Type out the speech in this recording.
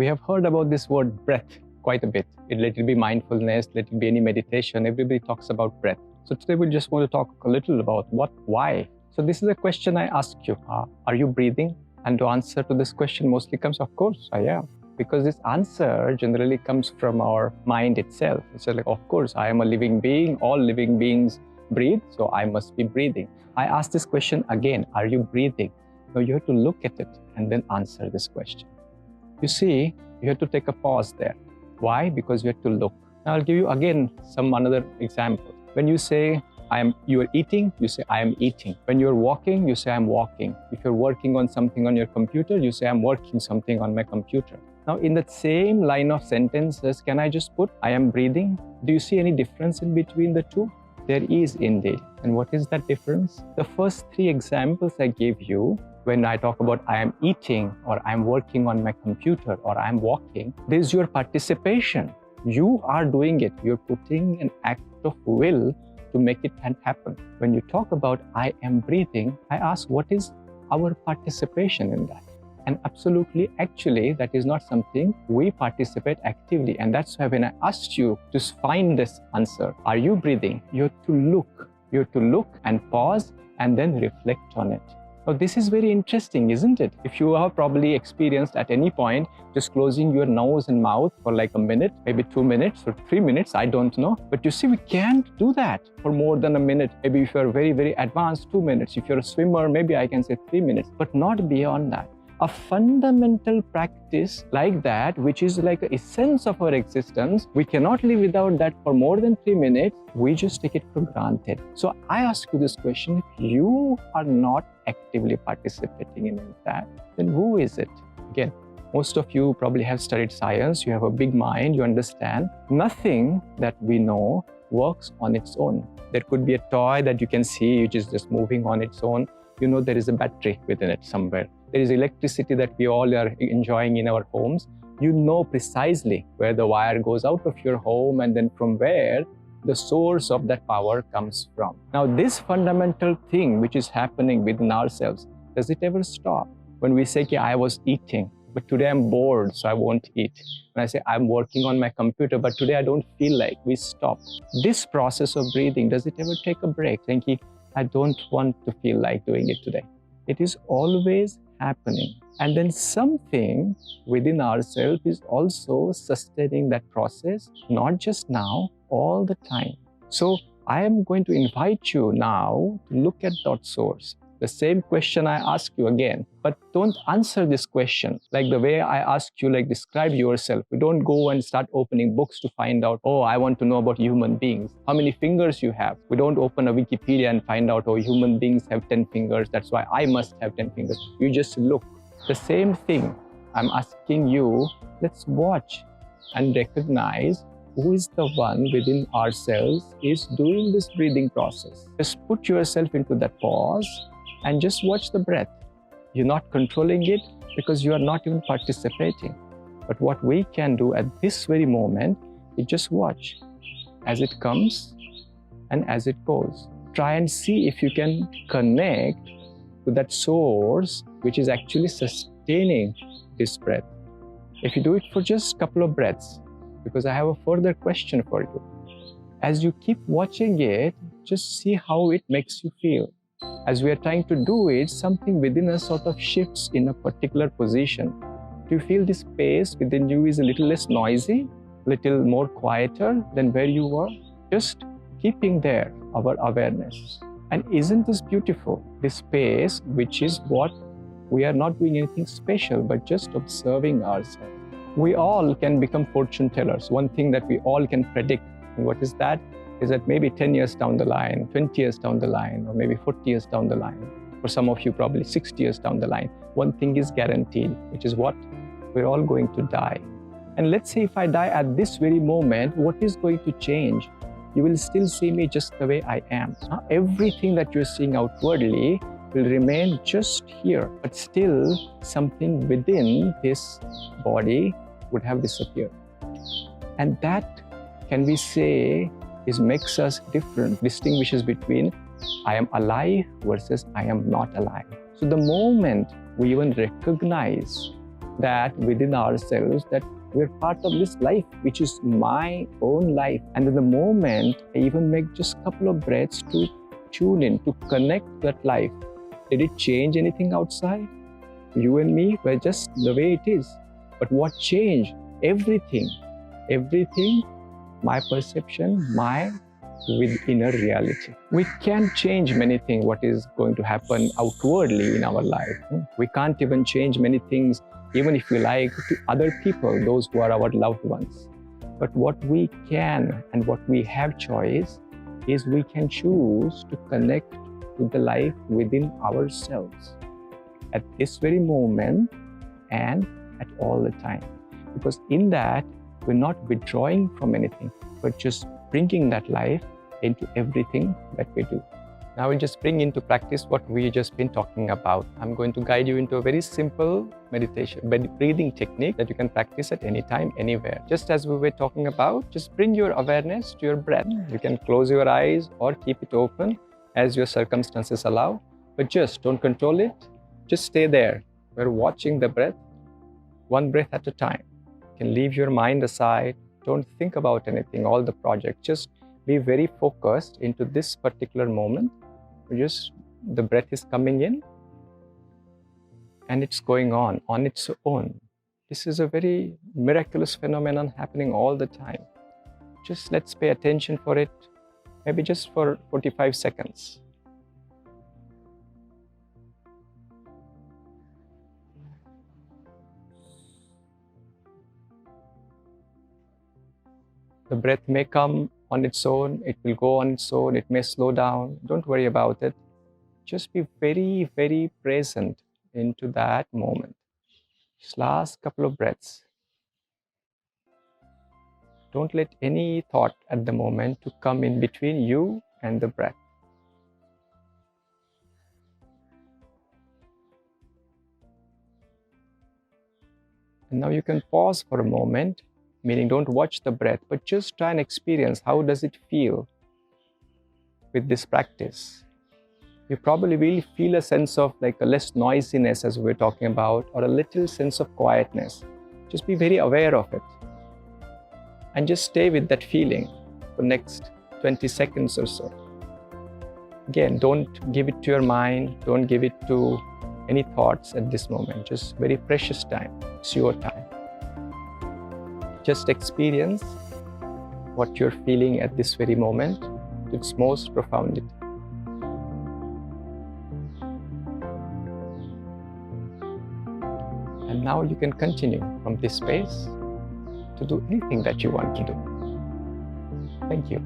We have heard about this word breath quite a bit. Let it be mindfulness, let it be any meditation. Everybody talks about breath. So today we just want to talk a little about why. So this is a question I ask you. Are you breathing? And the answer to this question mostly comes, of course, I am. Because this answer generally comes from our mind itself. It's like, of course, I am a living being. All living beings breathe, so I must be breathing. I ask this question again, are you breathing? So you have to look at it and then answer this question. You see, you have to take a pause there. Why? Because you have to look. Now I'll give you again another example. When you say, you are eating, you say, I am eating. When you're walking, you say, I'm walking. If you're working on something on your computer, you say, I'm working something on my computer. Now, in that same line of sentences, can I just put, I am breathing? Do you see any difference in between the two? There is indeed. And what is that difference? The first three examples I gave you, when I talk about I am eating, or I'm working on my computer, or I'm walking, this is your participation. You are doing it. You're putting an act of will to make it happen. When you talk about I am breathing, I ask, what is our participation in that? And absolutely, actually, that is not something we participate actively. And that's why when I asked you to find this answer, are you breathing? You have to look. You have to look and pause and then reflect on it. Now, this is very interesting, isn't it? If you have probably experienced at any point just closing your nose and mouth for like a minute, maybe 2 minutes or 3 minutes, I don't know. But you see, we can't do that for more than a minute. Maybe if you're very, very advanced, 2 minutes. If you're a swimmer, maybe I can say 3 minutes, but not beyond that. A fundamental practice like that, which is like the essence of our existence, we cannot live without that for more than 3 minutes. We just take it for granted. So I ask you this question, if you are not actively participating in that, then who is it? Again, most of you probably have studied science, you have a big mind, you understand. Nothing that we know works on its own. There could be a toy that you can see, which is just moving on its own. You know there is a battery within it somewhere. There is electricity that we all are enjoying in our homes. You know precisely where the wire goes out of your home and then from where the source of that power comes from. Now, this fundamental thing which is happening within ourselves, does it ever stop? When we say, I was eating, but today I'm bored, so I won't eat. When I say, I'm working on my computer, but today I don't feel like, we stop. This process of breathing, does it ever take a break? Saying, I don't want to feel like doing it today. It is always happening. And then something within ourselves is also sustaining that process, not just now, all the time. So I am going to invite you now to look at that source. The same question I ask you again, but don't answer this question like the way I asked you, like describe yourself. We don't go and start opening books to find out, oh, I want to know about human beings. How many fingers you have? We don't open a Wikipedia and find out, oh, human beings have 10 fingers. That's why I must have 10 fingers. You just look. The same thing I'm asking you, let's watch and recognize who is the one within ourselves is doing this breathing process. Just put yourself into that pause and just watch the breath. You're not controlling it because you are not even participating. But what we can do at this very moment is just watch as it comes and as it goes. Try and see if you can connect to that source which is actually sustaining this breath. If you do it for just a couple of breaths, because I have a further question for you. As you keep watching it, just see how it makes you feel. As we are trying to do it, something within us sort of shifts in a particular position. Do you feel this space within you is a little less noisy, a little more quieter than where you were? Just keeping there our awareness. And isn't this beautiful? This space, which is what we are not doing anything special, but just observing ourselves. We all can become fortune tellers. One thing that we all can predict, and what is that? Is that maybe 10 years down the line, 20 years down the line, or maybe 40 years down the line. For some of you, probably 60 years down the line. One thing is guaranteed, which is what? We're all going to die. And let's say if I die at this very moment, what is going to change? You will still see me just the way I am. Everything that you're seeing outwardly will remain just here, but still something within this body would have disappeared. And that, can we say, makes us different, distinguishes between I am alive versus I am not alive. So the moment we even recognize that within ourselves that we're part of this life, which is my own life. And in the moment, I even make just a couple of breaths to tune in, to connect that life. Did it change anything outside? You and me were just the way it is. But what changed? Everything. Everything, my perception, my with inner reality. We can't change many things what is going to happen outwardly in our life. We can't even change many things, even if we like, to other people, those who are our loved ones. But what we can and what we have choice is we can choose to connect to the life within ourselves at this very moment and at all the time. Because in that, we're not withdrawing from anything, but just bringing that life into everything that we do. Now we'll just bring into practice what we've just been talking about. I'm going to guide you into a very simple meditation, breathing technique that you can practice at any time, anywhere. Just as we were talking about, just bring your awareness to your breath. You can close your eyes or keep it open as your circumstances allow, but just don't control it. Just stay there. We're watching the breath, one breath at a time. You can leave your mind aside. Don't think about anything, all the project. Just be very focused into this particular moment. Just the breath is coming in and it's going on its own. This is a very miraculous phenomenon happening all the time. Just let's pay attention for it, maybe just for 45 seconds. The breath may come on its own, it will go on its own, it may slow down. Don't worry about it. Just be very, very present into that moment. Just last couple of breaths. Don't let any thought at the moment to come in between you and the breath. And now you can pause for a moment, meaning don't watch the breath, but just try and experience how does it feel with this practice. You probably will feel a sense of like a less noisiness as we were talking about, or a little sense of quietness. Just be very aware of it. And just stay with that feeling for next 20 seconds or so. Again, don't give it to your mind, don't give it to any thoughts at this moment. Just very precious time. It's your time. Just experience what you're feeling at this very moment to its most profundity. And now you can continue from this space to do anything that you want to do. Thank you.